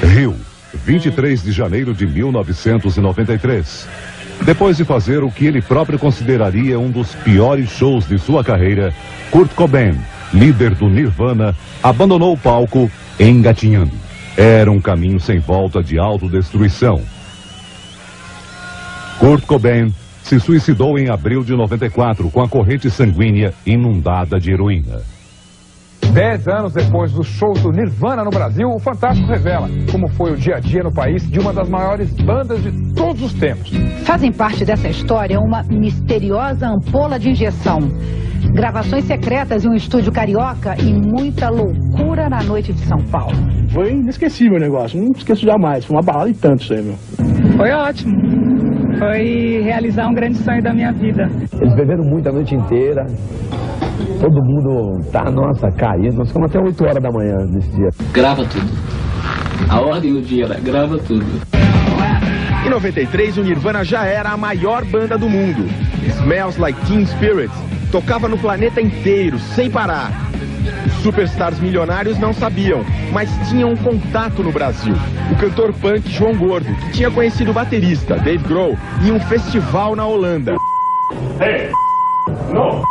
Rio, 23 de janeiro de 1993. Depois de fazer o que ele próprio consideraria um dos piores shows de sua carreira, Kurt Cobain, líder do Nirvana, abandonou o palco engatinhando. Era um caminho sem volta de autodestruição. Kurt Cobain se suicidou em abril de 94 com a corrente sanguínea inundada de heroína. 10 anos depois dos shows do Nirvana no Brasil, o Fantástico revela como foi o dia a dia no país de uma das maiores bandas de todos os tempos. Fazem parte dessa história uma misteriosa ampola de injeção, gravações secretas em um estúdio carioca e muita loucura na noite de São Paulo. Foi inesquecível o negócio, não esqueço jamais, foi uma balada e tanto isso aí, meu. Foi ótimo, foi realizar um grande sonho da minha vida. Eles beberam muito a noite inteira. Todo mundo tá, nossa, caindo. Nós ficamos até 8 horas da manhã nesse dia. Grava tudo. A ordem do dia era grava tudo. Em 93, o Nirvana já era a maior banda do mundo. Smells Like Teen Spirit tocava no planeta inteiro, sem parar. Os superstars milionários não sabiam, mas tinham um contato no Brasil. O cantor punk João Gordo, que tinha conhecido o baterista Dave Grohl em um festival na Holanda. Hey, no.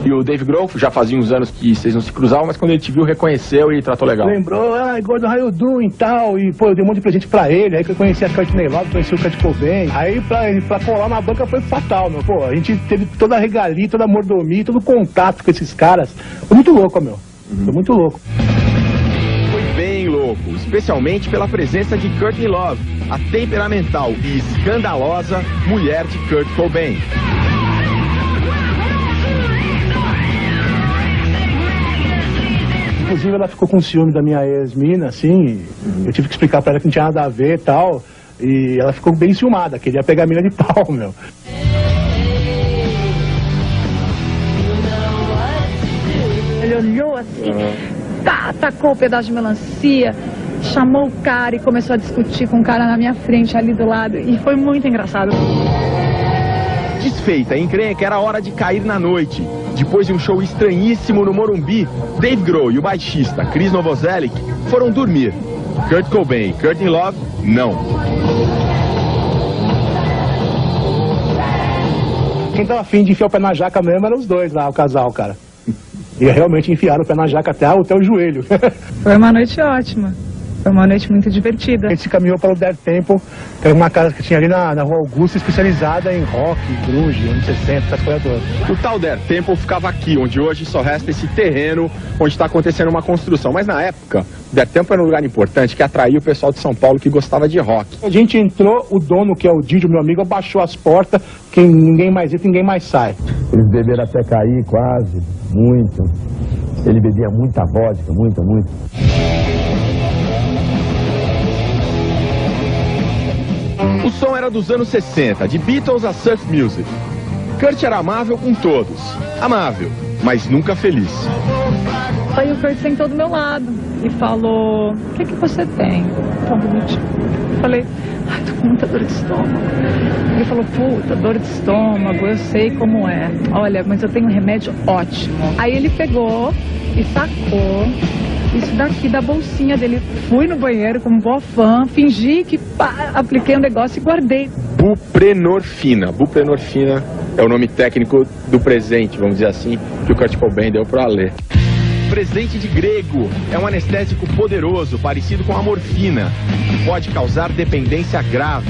E o Dave Grohl já fazia uns anos que vocês não se cruzavam, mas quando ele te viu, reconheceu e tratou legal. Lembrou, Gordo, how you doing e tal, e pô, eu dei um monte de presente pra ele, aí que eu conheci a Courtney Love, conheci o Kurt Cobain, aí pra colar na banca foi fatal, meu, pô, a gente teve toda a regalia, toda a mordomia, todo o contato com esses caras, foi muito louco, meu, foi muito louco. Foi bem louco, especialmente pela presença de Courtney Love, a temperamental e escandalosa mulher de Kurt Cobain. Inclusive ela ficou com ciúme da minha ex-mina, assim, eu tive que explicar pra ela que não tinha nada a ver e tal, e ela ficou bem ciumada, queria pegar a mina de pau, meu. Ele olhou assim, tacou um pedaço de melancia, chamou o cara e começou a discutir com o cara na minha frente, ali do lado, e foi muito engraçado. Desfeita em crer que era hora de cair na noite. Depois de um show estranhíssimo no Morumbi, Dave Grohl e o baixista Chris Novoselic foram dormir. Kurt Cobain e Courtney Love, não. Quem tava afim de enfiar o pé na jaca mesmo eram os dois lá, o casal, cara. E realmente enfiaram o pé na jaca até o joelho. Foi uma noite ótima. Foi uma noite muito divertida. A gente se caminhou para o Dead Temple, que era uma casa que tinha ali na Rua Augusta, especializada em rock, grunge, anos 60, essas coisas todas. O tal Dead Temple ficava aqui, onde hoje só resta esse terreno onde está acontecendo uma construção. Mas na época, o Dead Temple era um lugar importante que atraía o pessoal de São Paulo que gostava de rock. A gente entrou, o dono, que é o Didio, meu amigo, abaixou as portas, que ninguém mais entra, ninguém mais sai. Eles beberam até cair, quase, muito. Ele bebia muita vodka, muito. O som era dos anos 60, de Beatles a surf music. Kurt era amável com todos. Amável, mas nunca feliz. Aí o Kurt sentou do meu lado e falou, o que você tem? Tão bonitinho. Eu falei, ai, tô com muita dor de estômago. Ele falou, puta, dor de estômago, eu sei como é. Olha, mas eu tenho um remédio ótimo. Aí ele pegou e sacou isso daqui da bolsinha dele. Fui no banheiro como boa fã, fingi que apliquei um negócio e guardei. Buprenorfina. Buprenorfina é o nome técnico do presente, vamos dizer assim, que o Kurt Cobain deu pro Alê. Presente de grego é um anestésico poderoso, parecido com a morfina, que pode causar dependência grave.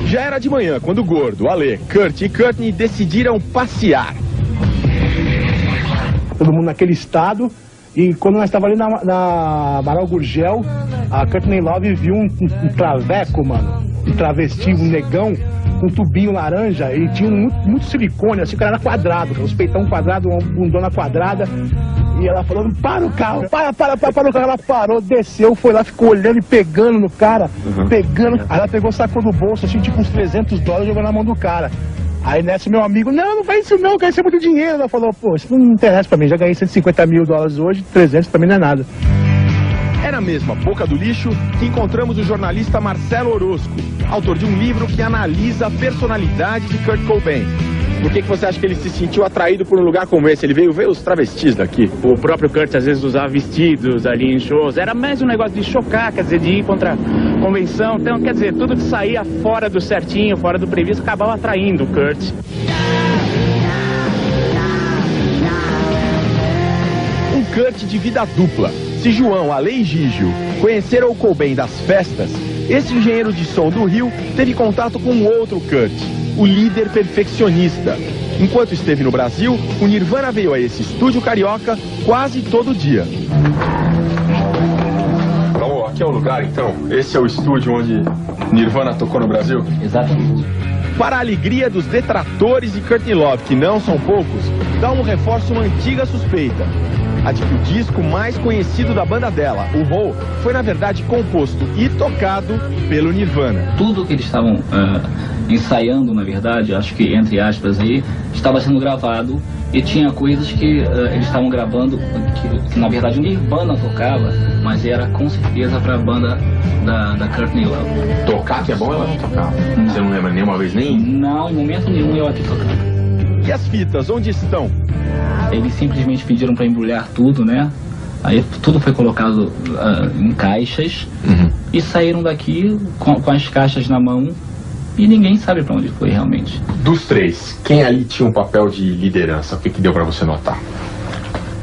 Já era de manhã quando o Gordo, Alê, Kurt e Courtney decidiram passear. Todo mundo naquele estado, e quando nós estávamos ali na Amaral Gurgel, a Courtney Love viu um traveco, mano, um travesti, um negão, com um tubinho laranja, e tinha muito silicone, assim, o cara era quadrado, os peitão quadrado, uma bundona quadrada, e ela falou, para o carro, para o carro, ela parou, desceu, foi lá, ficou olhando e pegando no cara, pegando, aí ela pegou, sacou do bolso, assim, tipo uns $300, jogou na mão do cara. Aí nessa meu amigo, não faz isso não, quer ser muito dinheiro. Ela falou, pô, isso não interessa pra mim, já ganhei $150 mil hoje, 300 pra mim não é nada. É na mesma boca do lixo que encontramos o jornalista Marcelo Orozco, autor de um livro que analisa a personalidade de Kurt Cobain. Por que você acha que ele se sentiu atraído por um lugar como esse? Ele veio ver os travestis daqui. O próprio Kurt às vezes usava vestidos ali em shows. Era mais um negócio de chocar, quer dizer, de ir contra a convenção. Então, quer dizer, tudo que saía fora do certinho, fora do previsto, acabava atraindo o Kurt. Um Kurt de vida dupla. Se João, Ale e Gígio conheceram o Cobain das festas, esse engenheiro de som do Rio teve contato com outro Kurt, o líder perfeccionista. Enquanto esteve no Brasil, o Nirvana veio a esse estúdio carioca quase todo dia. Então, aqui é o lugar, então? Esse é o estúdio onde Nirvana tocou no Brasil? Exatamente. Para a alegria dos detratores de Courtney Love, que não são poucos, dá um reforço uma antiga suspeita. A de que o disco mais conhecido da banda dela, o Hole, foi na verdade composto e tocado pelo Nirvana. Tudo que eles estavam ensaiando, na verdade, acho que entre aspas aí, estava sendo gravado e tinha coisas que eles estavam gravando que na verdade o Nirvana tocava, mas era com certeza para a banda da Courtney Love. Tocar que é bom, ela não tocava? Você não lembra nenhuma vez nem? Não, em momento nenhum eu aqui tocava. E as fitas, onde estão? Eles simplesmente pediram para embrulhar tudo, né? Aí tudo foi colocado em caixas e saíram daqui com as caixas na mão e ninguém sabe para onde foi realmente. Dos três, quem ali tinha um papel de liderança? O que deu para você notar?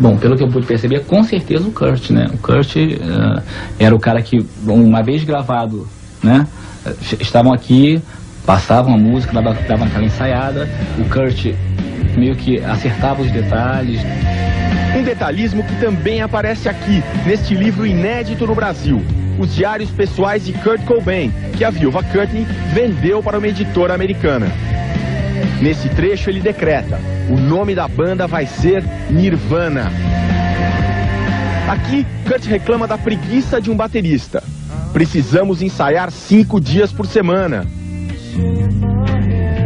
Bom, pelo que eu pude perceber, com certeza o Kurt, né? O Kurt era o cara que, uma vez gravado, né? Estavam aqui, passavam a música, davam aquela ensaiada, o Kurt meio que acertava os detalhes. Um detalhismo que também aparece aqui, neste livro inédito no Brasil, Os Diários Pessoais de Kurt Cobain, que a viúva Courtney vendeu para uma editora americana. Nesse trecho ele decreta: o nome da banda vai ser Nirvana. Aqui, Kurt reclama da preguiça de um baterista. Precisamos ensaiar 5 dias por semana.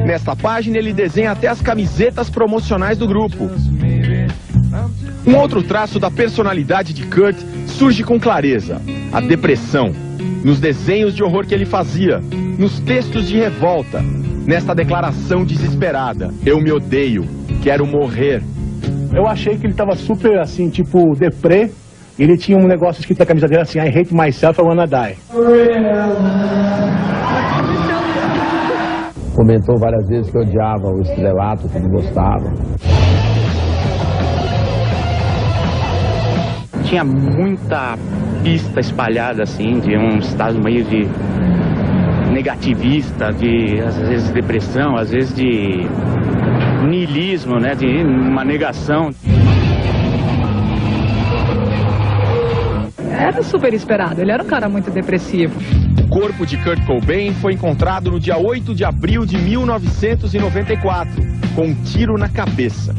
Nesta página ele desenha até as camisetas promocionais do grupo. Um outro traço da personalidade de Kurt surge com clareza: a depressão. Nos desenhos de horror que ele fazia, nos textos de revolta, nesta declaração desesperada: eu me odeio, quero morrer. Eu achei que ele tava super assim, tipo deprê. Ele tinha um negócio escrito na camisa dele assim: I hate myself, I wanna die. Comentou várias vezes que odiava o estrelato, que não gostava. Tinha muita pista espalhada, assim, de um estado meio de negativista, de, às vezes, depressão, às vezes de niilismo, né, de uma negação. Era super esperado, ele era um cara muito depressivo. O corpo de Kurt Cobain foi encontrado no dia 8 de abril de 1994, com um tiro na cabeça.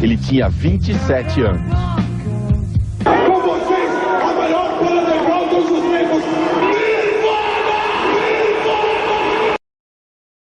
Ele tinha 27 anos.